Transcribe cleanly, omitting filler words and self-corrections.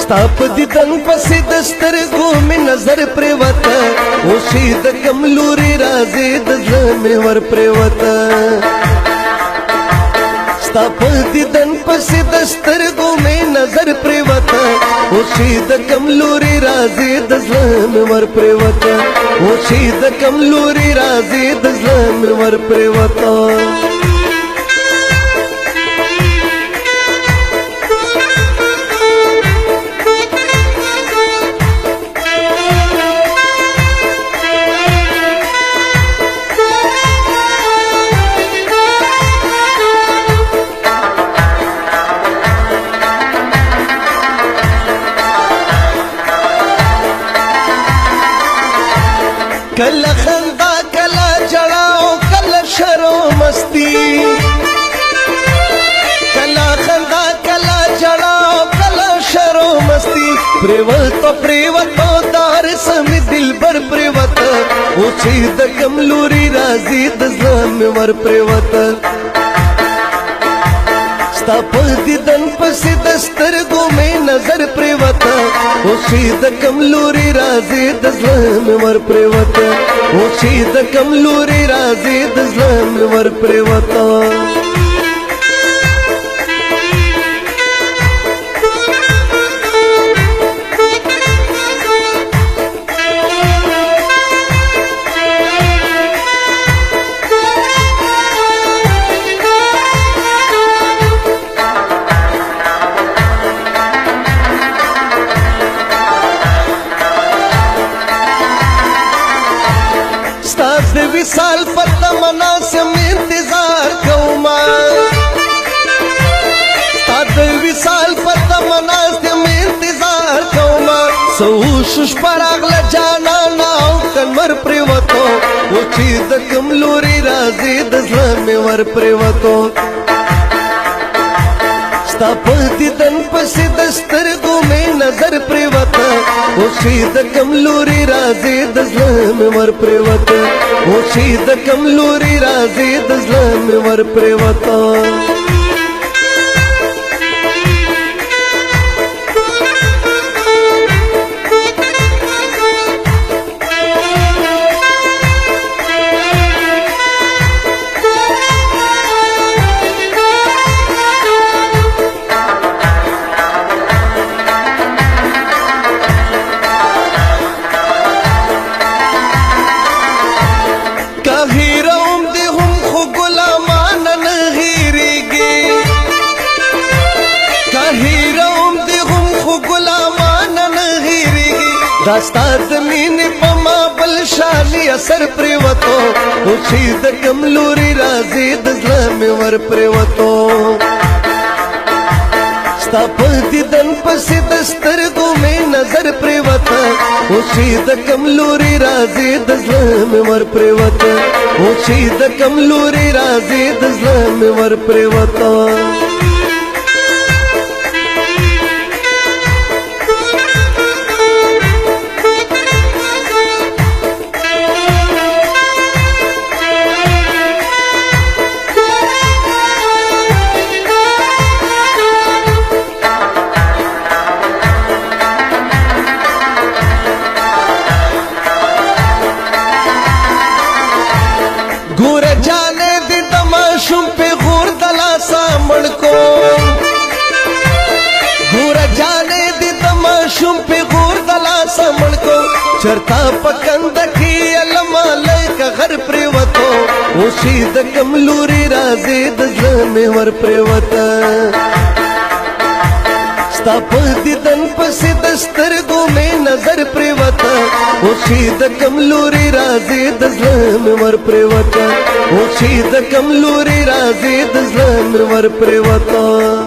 ستا په دیدن پسې د سترګو مې نظر پرېوته اوسې د کوم لورې راځې د زړه مې ور پرېوته ستا په دیدن پسې د سترګو مې نظر پرېوته اوسې د کوم لورې راځې د زړه مې ور پرېوته اوسې د کوم لورې راځې د زړه مې ور پرېوته کله خندا کله جړا او کله شرم مستی کله خندا کله جړا او کله شرم مستی پریوتو دار سم دلبر پریوته او چې د کوم لوري راځي د زړه مې ور پریوته ستا په دیدن پسې د سترګو مې نظر پرېوته اوسې د کوم لوري راځي د زړه مې ور پرېوته اوسې د کوم لوري راځي د زړه مې ور پرېوته د وصال په تمنا سم انتظار کوما د وصال په تمنا سم انتظار کوما سوش پراغله جانا ناو کنمر پریوتو او چې د کوم لوري راځي د زړه مې ور پریوتو ستا په دیدن پسې د سترګو مې نظر پرېوته اوسې د کوم لوري راځي د زړه مې ور پرېوته اوسې د کوم لوري راځي د زړه مې ور پرېوته داستا د مینې په ما بل شالي اثر پرېوتو اوسې د کوم لوري راځي د زړه مې ور پرېوتو ستا په دیدن پسې د سترګو مې نظر پرېوته اوسې د کوم لوري راځي د زړه مې ور پرېوته اوسې د کوم لوري راځي د زړه مې ور پرېوته ګور جانے دی تماشم پہ غور دلا سامن کو ګور جانے دی تماشم پہ غور دلا سامن کو چرتا پکند کی علمال کا غر پریوتو اوسې د کوم لوري راځي د زړه مې ور پریوته ستا په دیدن پسې د سترګو مې نظر پرېوته اوسې د کوم لوري راځي د زړه مې ور پرېوته اوسې د کوم لوري راځي د زړه مې ور پرېوته